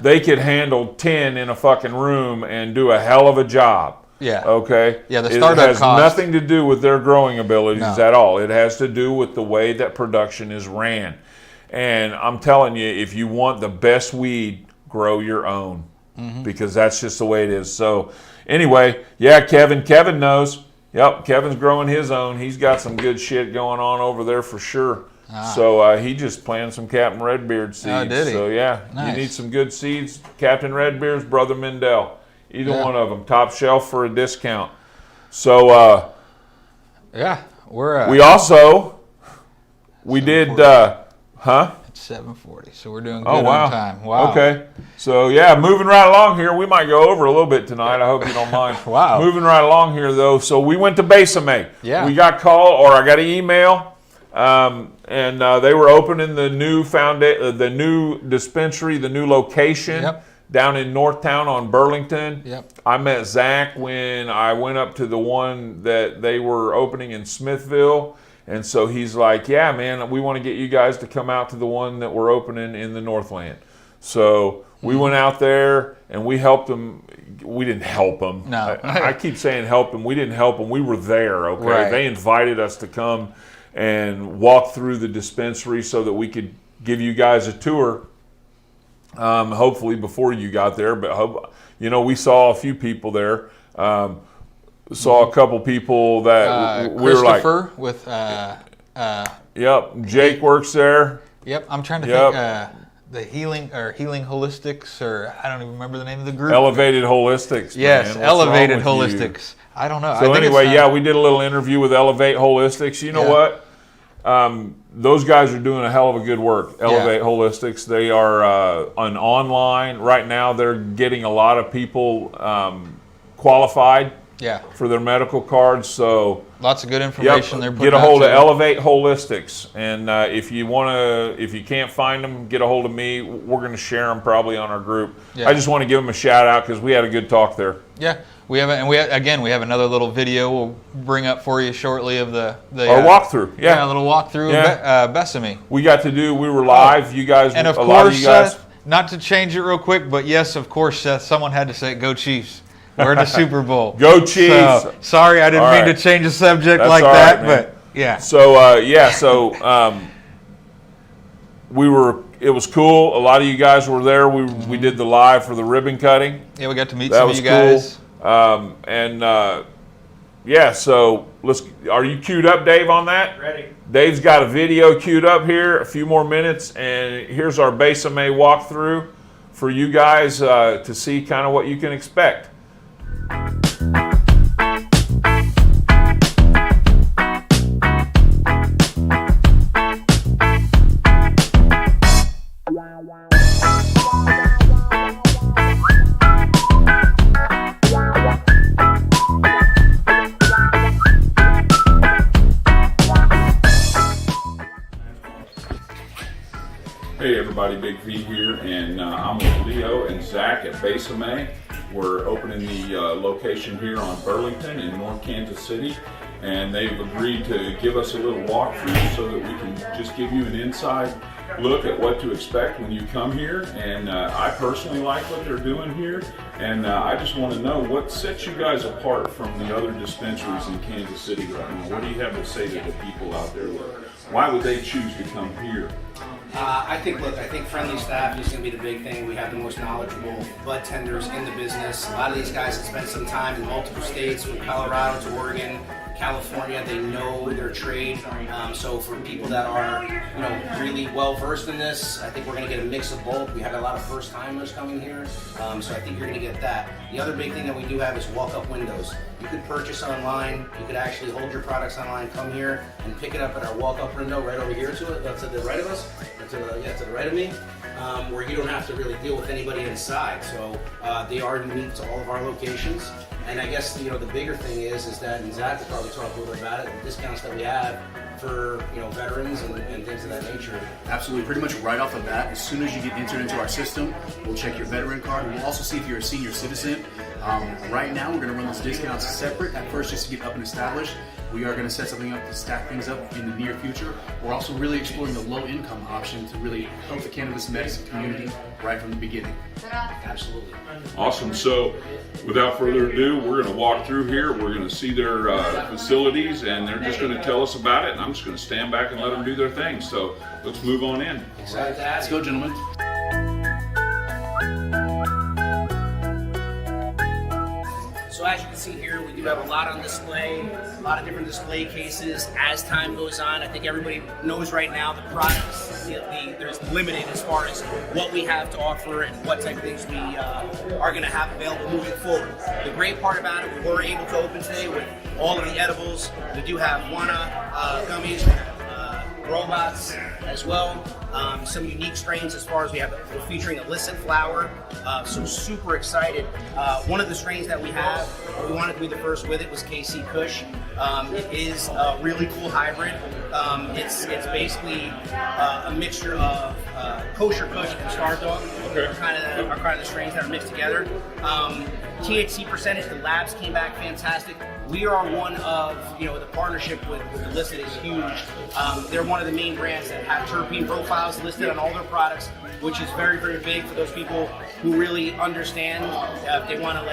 they could handle 10 in a fucking room and do a hell of a job. Yeah. Okay? Yeah, the startup It has cost. nothing to do with their growing abilities at all. It has to do with the way that production is ran. And I'm telling you, if you want the best weed, grow your own. Because that's just the way it is. So anyway, Kevin knows. Yep, Kevin's growing his own. He's got some good shit going on over there for sure. So he just planted some Captain Redbeard seeds. Oh, did he? So Nice. you need some good seeds. Captain Redbeard's brother Mendel. Either one of them. Top shelf for a discount. So we're we also did It's 7:40, so we're doing good on time. Wow. Okay. So moving right along here. We might go over a little bit tonight. I hope you don't mind. Wow. Moving right along here though. So we went to Besame. Yeah. We got called, or I got an email and they were opening the new dispensary, the new location. Yep. Down in Northtown on Burlington. Yep. I met Zach when I went up to the one that they were opening in Smithville. And so he's like, yeah, man, we want to get you guys to come out to the one that we're opening in the Northland. So we went out there and we helped them. We didn't help them. No. I keep saying help them. We didn't help them. We were there, okay? Right. They invited us to come and walk through the dispensary so that we could give you guys a tour. Hopefully before you got there, but we saw a few people there. Saw a couple people that we were like, Christopher with yep, Jake works there. Yep, I'm trying to Yep. think the healing holistics, or I don't even remember the name of the group. Elevated Holistics. Yes, man. What's wrong Elevated with you? Holistics. I don't know. So I think anyway, it's, we did a little interview with Elevate Holistics. You know what? Those guys are doing a hell of a good work. Elevate Holistics. They are an online right now. They're getting a lot of people qualified for their medical cards. So lots of good information they're putting get a out hold of too. Elevate Holistics, and if you can't find them, get a hold of me. We're going to share them probably on our group. Yeah. I just want to give them a shout out because we had a good talk there. Yeah, we have another little video we'll bring up for you shortly of the Our walkthrough. a little walkthrough Yeah. of Besame. We were live. You guys, And of a lot of course, you guys. not to change it real quick, but yes, of course, Seth, someone had to say, "Go Chiefs." We're in the Super Bowl. Go Chiefs. So, sorry, I didn't All mean right. to change the subject That's like all that, right, man. but yeah. So it was cool. A lot of you guys were there. We did the live for the ribbon cutting. Yeah, we got to meet That some was of you guys. Cool. So are you queued up, Dave, on that? Ready. Dave's got a video queued up here, a few more minutes, and here's our Besame walkthrough for you guys to see kind of what you can expect. Hey everybody, Big V here, and I'm with Leo and Zach at Besame. We're opening the location here on Burlington in North Kansas City, and they've agreed to give us a little walkthrough so that we can just give you an inside look at what to expect when you come here. And I personally like what they're doing here, and I just want to know what sets you guys apart from the other dispensaries in Kansas City right now. What do you have to say to the people out there? Why would they choose to come here? I think friendly staff is going to be the big thing. We have the most knowledgeable bud tenders in the business. A lot of these guys have spent some time in multiple states, from Colorado to Oregon, California. They know their trade. So for people that are, really well versed in this, I think we're going to get a mix of both. We had a lot of first timers coming here, so I think you're going to get that. The other big thing that we do have is walk-up windows. You could purchase online. You could actually hold your products online, come here and pick it up at our walk-up window right over here to the right of us, to the right of me, where you don't have to really deal with anybody inside. So they are unique to all of our locations. And I guess the bigger thing is that, and Zach will probably talk a little bit about it, the discounts that we have for veterans and things of that nature. Absolutely, pretty much right off the bat, as soon as you get entered into our system, we'll check your veteran card. We'll also see if you're a senior citizen. Right now, we're going to run those discounts separate at first just to get up and established. We are going to set something up to stack things up in the near future. We're also really exploring the low-income option to really help the cannabis medicine community right from the beginning. Absolutely. Awesome. So without further ado, we're going to walk through here. We're going to see their facilities, and they're just going to tell us about it. And I'm just going to stand back and let them do their thing. So let's move on in. Excited to Let's go, gentlemen. So as you can see here, we do have a lot on display, a lot of different display cases. As time goes on, I think everybody knows right now the products, there's limited as far as what we have to offer and what type of things we are going to have available moving forward. The great part about it, we were able to open today with all of the edibles. We do have Wana gummies, robots as well. Some unique strains as far as we're featuring illicit flower. So super excited. One of the strains that we have, we wanted to be the first with it, was KC Kush. It is a really cool hybrid. It's basically a mixture of kosher Kush and Star Dog. Okay. Are kind of the strains that are mixed together. THC percentage, the labs came back fantastic. We are one of, the partnership with Illicit is huge. They're one of the main brands that have terpene profiles listed on all their products, which is very, very big for those people who really understand if they want to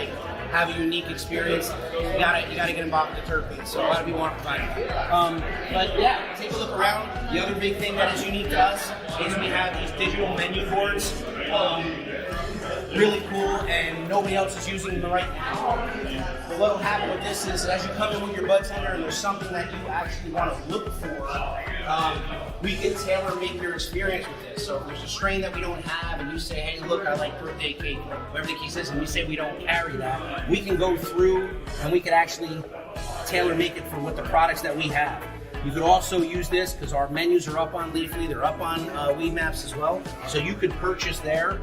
have a unique experience. You gotta get involved with the terpenes. So a lot of people aren't providing that. But yeah, take a look around. The other big thing that is unique to us is we have these digital menu boards. Really cool, and nobody else is using them right now. But what'll happen with this is, as you come in with your bud tender and there's something that you actually want to look for, we can tailor make your experience with this. So if there's a strain that we don't have, and you say, hey, look, I like birthday cake, whatever the case is, and we say we don't carry that, we can go through and we can actually tailor make it for what the products that we have. You could also use this because our menus are up on Leafly, they're up on Weed Maps as well. So you could purchase there,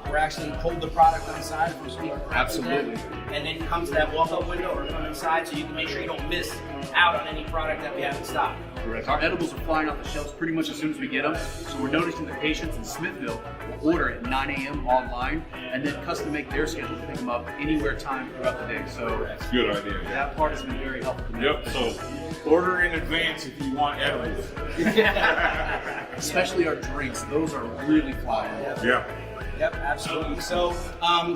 or actually hold the product on the side from speaker. Absolutely. And then come to that walk-up window or come inside so you can make sure you don't miss out on any product that we have in stock. Correct. Our edibles are flying off the shelves pretty much as soon as we get them. So we're noticing that patients in Smithville will order at 9 a.m. online and then custom make their schedule to pick them up anywhere time throughout the day. So Good idea. that part has been very helpful to me. Yep. So order in advance if you want edibles. Especially our drinks. Those are really flying. Yeah. Yep, absolutely. So,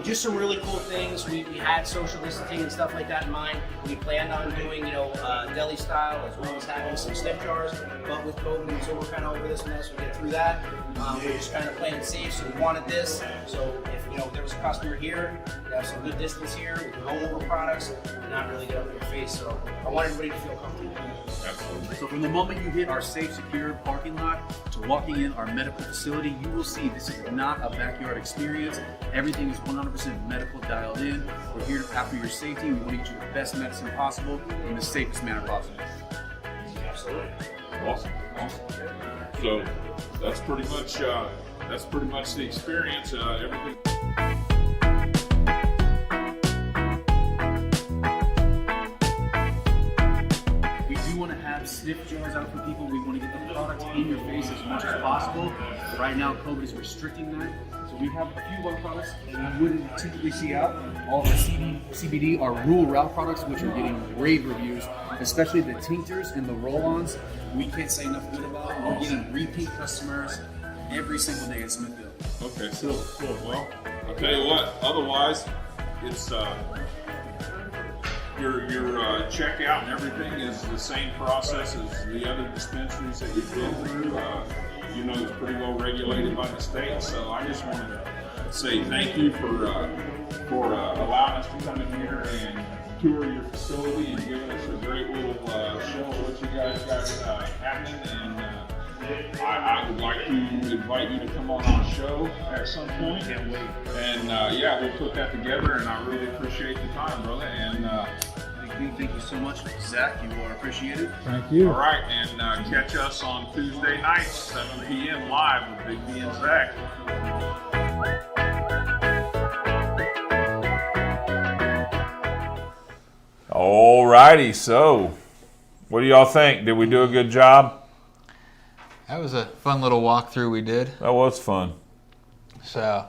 just some really cool things. We had social distancing and stuff like that in mind. We planned on doing, deli style as well as having some sniff jars. But with COVID, so we're kind of over this mess. We get through that. We're just kind of playing it safe. So we wanted this. So if there was a customer here, we have some good distance here. We can go over products and not really get up in your face. So I want everybody to feel comfortable. Absolutely. So from the moment you hit our safe, secure parking lot to walking in our medical facility, you will see this is not a backyard experience. Everything is 100% medical dialed in. We're here after your safety. We want to get you the best medicine possible in the safest manner possible. Absolutely. Awesome. So that's pretty much the experience. Everything. We do want to have sniff jars out for people. We want to get the product in your face as much as possible. But right now, COVID is restricting that. So we have a few of our products that you wouldn't typically see out. All of our CBD are rural route products, which are getting rave reviews, especially the tinctures and the roll-ons. We can't say enough good about it. We're getting repeat customers every single day in Smithville. Okay, cool. Well, I'll tell you what. Otherwise, it's your checkout and everything is the same process as the other dispensaries that you've been through. It's pretty well regulated by the state. So I just want to say thank you for allowing us to come in here and tour your facility and giving us a great little show of what you guys got happening. And I would like to invite you to come on our show at some point. Can't wait. And we'll put that together. And I really appreciate the time, brother. And Thank you so much, Zach. You are appreciated. Thank you. all right, and catch us on Tuesday nights, 7 p.m. live with Big B and Zach. All righty, so what do y'all think? Did we do a good job? That was a fun little walkthrough we did. That was fun. So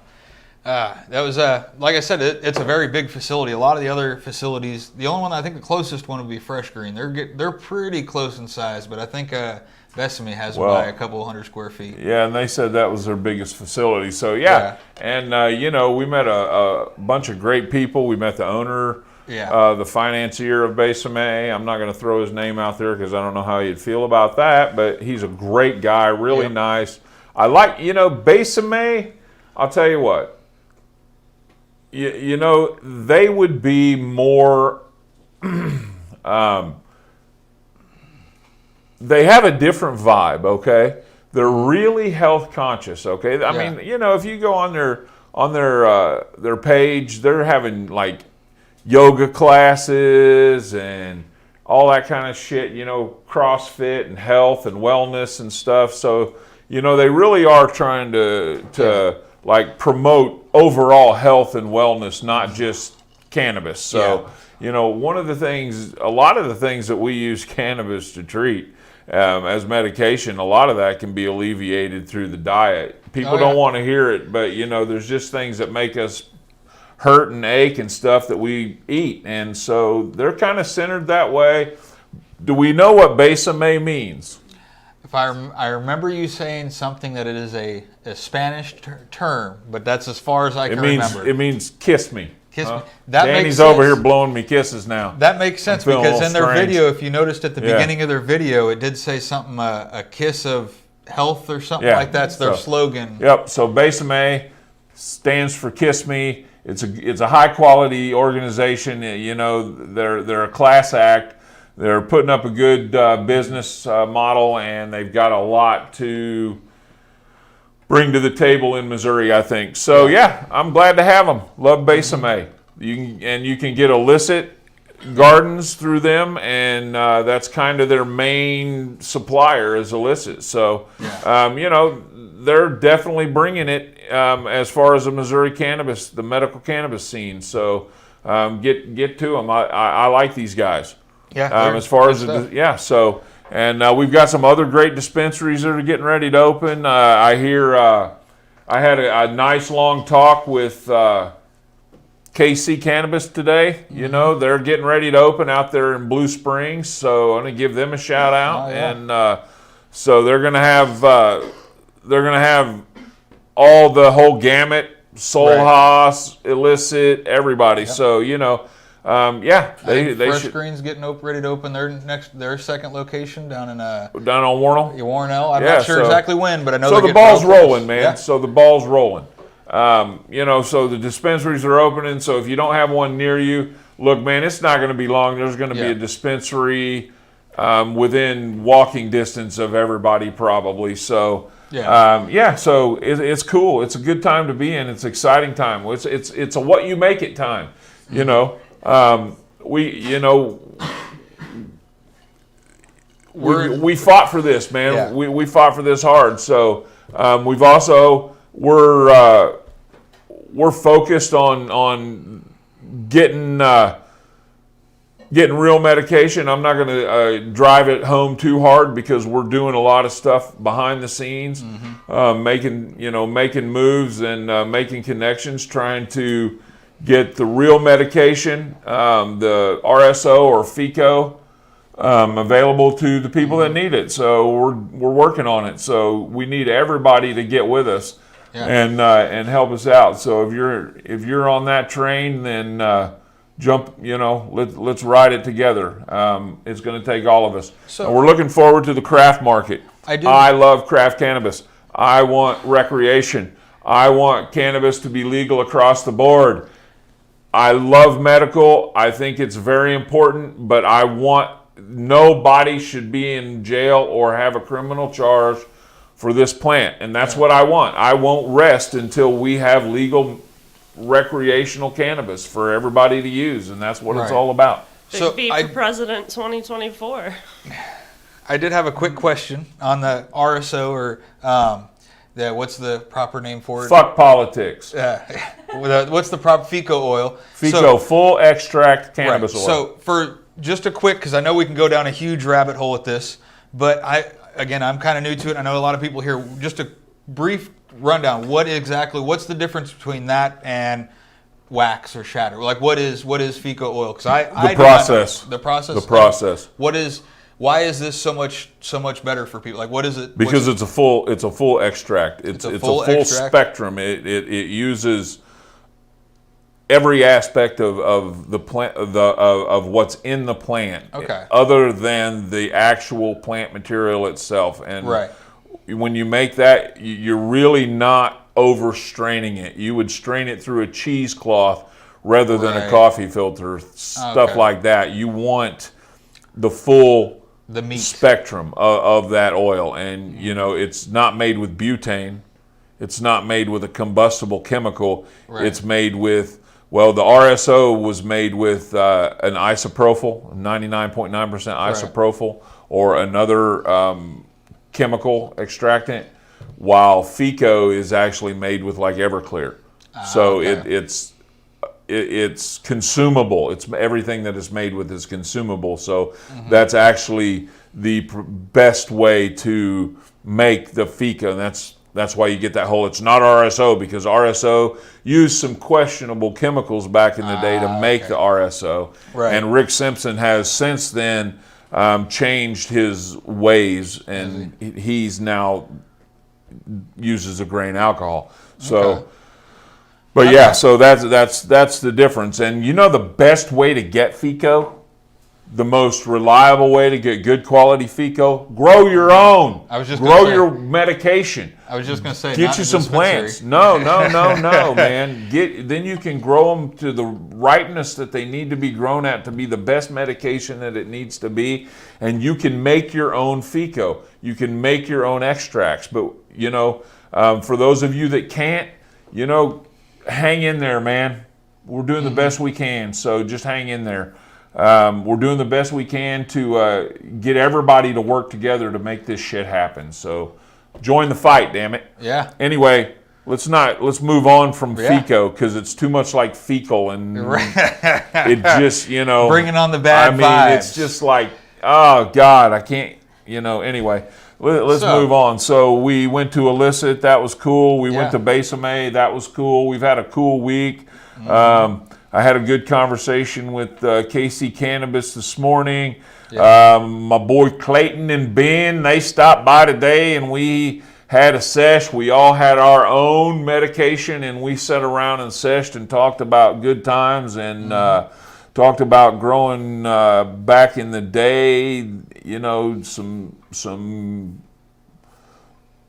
that was like I said, it's a very big facility. A lot of the other facilities, the only one I think the closest one would be Fresh Green. They're pretty close in size, but I think Besame has by a couple hundred square feet. Yeah, and they said that was their biggest facility. So yeah. And we met a bunch of great people. We met the owner. Yeah. The financier of Besame. I'm not going to throw his name out there because I don't know how he'd feel about that, but he's a great guy, really nice. I like, Besame, I'll tell you what. They would be more, they have a different vibe, okay? They're really health conscious, okay? I mean, if you go on their page, they're having like yoga classes and all that kind of shit, CrossFit and health and wellness and stuff. So, they really are trying to like promote overall health and wellness, not just cannabis. So, a lot of the things that we use cannabis to treat, as medication, a lot of that can be alleviated through the diet. People Oh, yeah. don't want to hear it, but there's just things that make us hurt and ache and stuff that we eat, and so they're kind of centered that way. Do we know what Besame means? If I remember you saying something that it is a Spanish term, but that's as far as I can remember. It means kiss me. Kiss me. That makes Danny's sense. over here blowing me kisses now. That makes sense feeling a because little in their strange. video, if you noticed at the Yeah. beginning of their video, it did say something, a kiss of health or something Yeah. like that's their So- slogan. Yep. So Besame stands for Kiss Me. It's a high quality organization. They're a class act. They're putting up a good business model, and they've got a lot to bring to the table in Missouri, I think. So yeah, I'm glad to have them. Love Besame. You can get illicit gardens through them, and that's kind of their main supplier is illicit. So they're definitely bringing it as far as the Missouri cannabis, the medical cannabis scene. So get to them. I like these guys. Yeah. As far as good stuff. yeah, so and we've got some other great dispensaries that are getting ready to open. I hear I had a nice long talk with KC Cannabis today. They're getting ready to open out there in Blue Springs, so I'm gonna give them a shout out. Oh, yeah. And so they're gonna have all the whole gamut, Soul Right. Haas, illicit, everybody. So they Fresh should Green's getting ready to open their second location down in down on Warnell. Warnell. I'm Yeah, not sure so- exactly when, but I know So they're the getting ball's real close. rolling, man. Yeah. So the ball's rolling. So the dispensaries are opening. So if you don't have one near you, look, man, it's not going to be long. There's going to be Yeah. a dispensary within walking distance of everybody, probably. So so it's cool. It's a good time to be in. It's an exciting time. It's a what you make it time. We fought for this, man. Yeah. We fought for this hard. So we're focused on getting real medication. I'm not going to drive it home too hard because we're doing a lot of stuff behind the scenes, making moves and making connections, trying to get the real medication, the RSO or FICO, available to the people that need it. So we're working on it. So we need everybody to get with us and help us out. So if you're on that train, then jump. Let's ride it together. It's going to take all of us. So- and we're looking forward to the craft market. I love craft cannabis. I want recreation. I want cannabis to be legal across the board. I love medical. I think it's very important, but I want nobody should be in jail or have a criminal charge for this plant, and that's what I want. I won't rest until we have legal recreational cannabis for everybody to use, and that's what it's all about. Big beat for President 2024. I did have a quick question on the RSO or what's the proper name for it? Fuck politics. What's the proper FICO oil? FICO, full extract cannabis oil. So for just a quick, because I know we can go down a huge rabbit hole at this, but I'm kind of new to it. I know a lot of people here. Just a brief rundown. What's the difference between that and wax or shatter? Like what is FICO oil? Because the process. The process. The process. Why is this so much better for people? Like what is it? Because it's a full extract. It's a full extract? spectrum. It uses every aspect of the plant of what's in the plant, other than the actual plant material itself. And when you make that, you're really not overstraining it. You would strain it through a cheesecloth rather than a coffee filter, stuff like that. You want the full spectrum of that oil, and it's not made with butane. It's not made with a combustible chemical. It's made with the RSO was made with an isopropyl, 99.9% isopropyl, or another chemical extractant, while FICO is actually made with like Everclear. So it's it's consumable. It's everything that is made with is consumable. So that's actually the best way to make the FICA, and that's why you get that whole. It's not RSO because RSO used some questionable chemicals back in the day to make the RSO. Right. And Rick Simpson has since then changed his ways, and he's now uses a grain alcohol. So. Okay. But yeah, so that's the difference. And you know the best way to get FICO? The most reliable way to get good quality FICO? Grow your own. I was just grow gonna say. your medication. I was just going to say, Get not you in a some dispensary. plants. No, man. Then you can grow them to the ripeness that they need to be grown at to be the best medication that it needs to be. And you can make your own FICO. You can make your own extracts. But, you know, for those of you that can't, you know, hang in there, man. We're doing the best we can, so just hang in there. We're doing the best we can to get everybody to work together to make this shit happen. So join the fight, damn it. Yeah. Anyway, let's move on from FICO because it's too much like fecal and it just, you know. Bringing on the bad vibes. vibes. It's just like, oh God, I can't, you know. Anyway. Let's move on. So we went to Illicit. That was cool. We went to Besame. That was cool. We've had a cool week. I had a good conversation with KC Cannabis this morning. My boy Clayton and Ben, they stopped by today and we had a sesh. We all had our own medication and we sat around and seshed and talked about good times and talked about growing back in the day, you know, some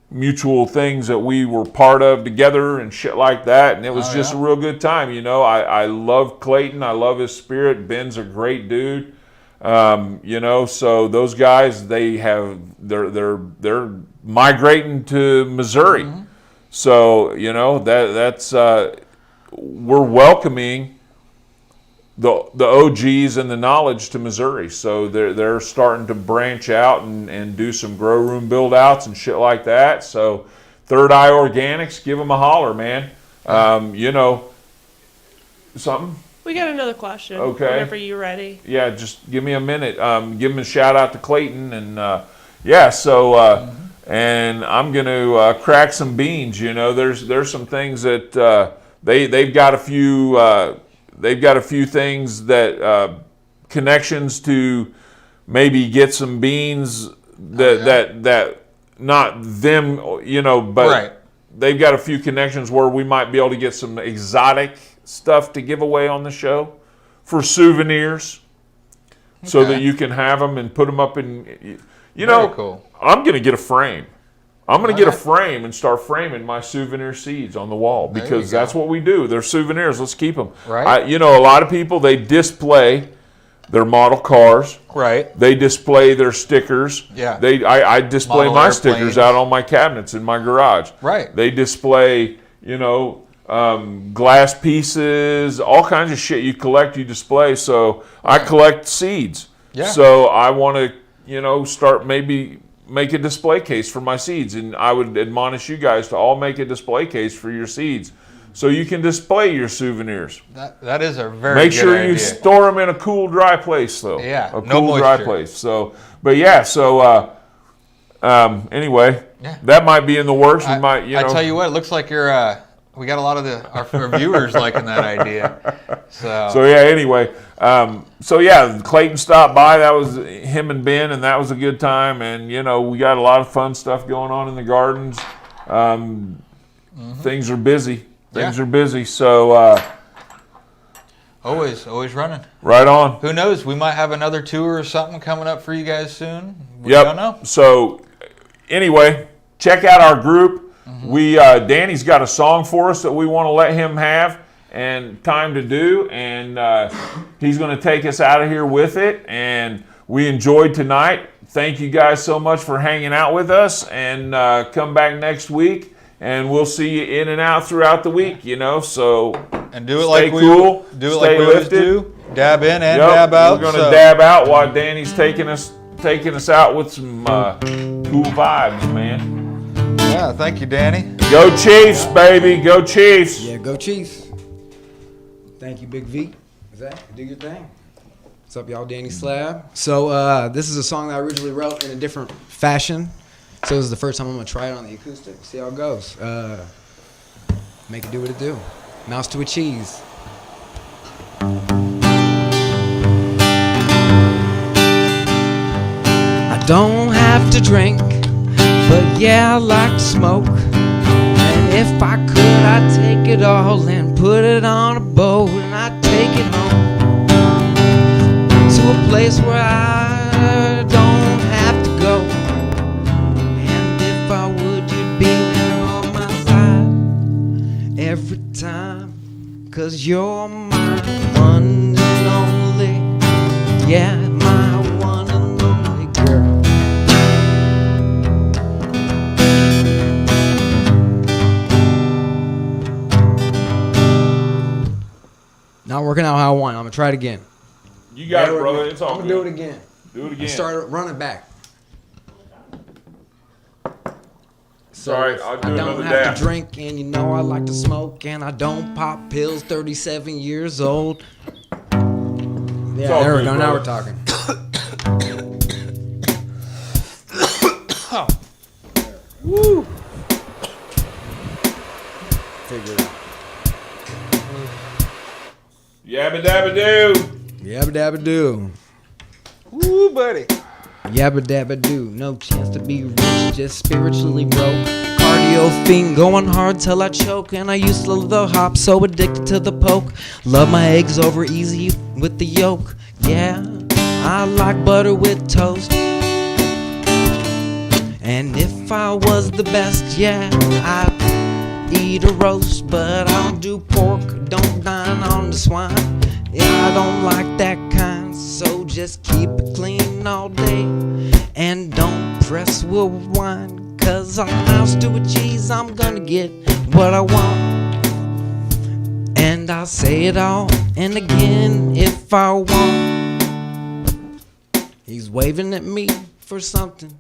mutual things that we were part of together and shit like that. And it was just a real good time. You know, I love Clayton. I love his spirit. Ben's a great dude. You know, so those guys, they're migrating to Missouri. So, you know, that's we're welcoming the OGs and the knowledge to Missouri. So they're starting to branch out and do some grow room build outs and shit like that. So Third Eye Organics, give them a holler, man. You know, something? We got another question. Okay. Whenever you're ready. Yeah, just give me a minute. Give him a shout out to Clayton and and I'm going to crack some beans. You know, there's some things that they've got a few. They've got a few things that connections to maybe get some beans that not them, you know, but they've got a few connections where we might be able to get some exotic stuff to give away on the show for souvenirs, so that you can have them and put them up in. You know, cool. I'm gonna get a frame. I'm going to get a frame and start framing my souvenir seeds on the wall because that's what we do. They're souvenirs. Let's keep them. Right. You know, a lot of people, they display their model cars. Right. They display their stickers. Yeah. I display Model my airplanes. stickers out on my cabinets in my garage. Right. They display, you know, glass pieces, all kinds of shit you collect, you display. So I collect seeds. Yeah. So I want to, you know, start maybe make a display case for my seeds, and I would admonish you guys to all make a display case for your seeds so you can display your souvenirs. That is a very Make good sure idea. you store them in a cool, dry place, though. Yeah, a no cool, dry moisture. place. So, but yeah, so anyway, that might be in the works. We might, you know. I tell you what, it looks like you're. We got a lot of our viewers liking that idea. So yeah, anyway, Clayton stopped by. That was him and Ben, and that was a good time. And you know, we got a lot of fun stuff going on in the gardens. Things are busy. Things are busy. So always running. Right on. Who knows? We might have another tour or something coming up for you guys soon. We don't know. So anyway, check out our group. We Danny's got a song for us that we want to let him have and time to do, and he's going to take us out of here with it. And we enjoyed tonight. Thank you guys so much for hanging out with us, and come back next week, and we'll see you in and out throughout the week. You know, so and do it stay like we cool, do it stay like we always lifted. do. Dab in and dab out. We're going to dab out while Danny's taking us out with some cool vibes, man. Yeah, thank you, Danny. Go Chiefs, baby. Go Chiefs. Yeah, go Chiefs. Thank you, Big V. Zach, do your thing. What's up, y'all? Danny Slab. So this is a song that I originally wrote in a different fashion. So this is the first time I'm gonna try it on the acoustic. See how it goes. Make it do what it do. Mouse to a cheese. I don't have to drink, but yeah, I like to smoke. And if I could, I'd take it all and put it on a boat, and I'd take it home to a place where I don't have to go. And if I would, you'd be there on my side every time, 'cause you're my one and only, yeah, my one and only girl. Not working out how I want. I'm gonna try it again. You got it, brother. It's all I'm good. gonna do it again. Do it again. Start running back. Sorry, I'll do I another don't have dab. to drink, and you know I like to smoke, and I don't pop pills. 37 years old. Yeah, all there we good, go. Now brother. we're talking. Woo! Figure it out. Yabba dabba doo. Yabba dabba doo. Woo, buddy. Yabba dabba doo. No chance to be rich, just spiritually broke. Cardio fiend, going hard till I choke. And I used to love the hop, so addicted to the poke. Love my eggs over easy with the yolk. Yeah, I like butter with toast. And if I was the best, yeah, I'd eat a roast. But I don't do pork, don't dine on the swine. Yeah, I don't like that kind, so just keep it clean all day. And don't press with wine, 'cause I'm mouse to a cheese, I'm gonna get what I want. And I'll say it all and again if I want. He's waving at me for something.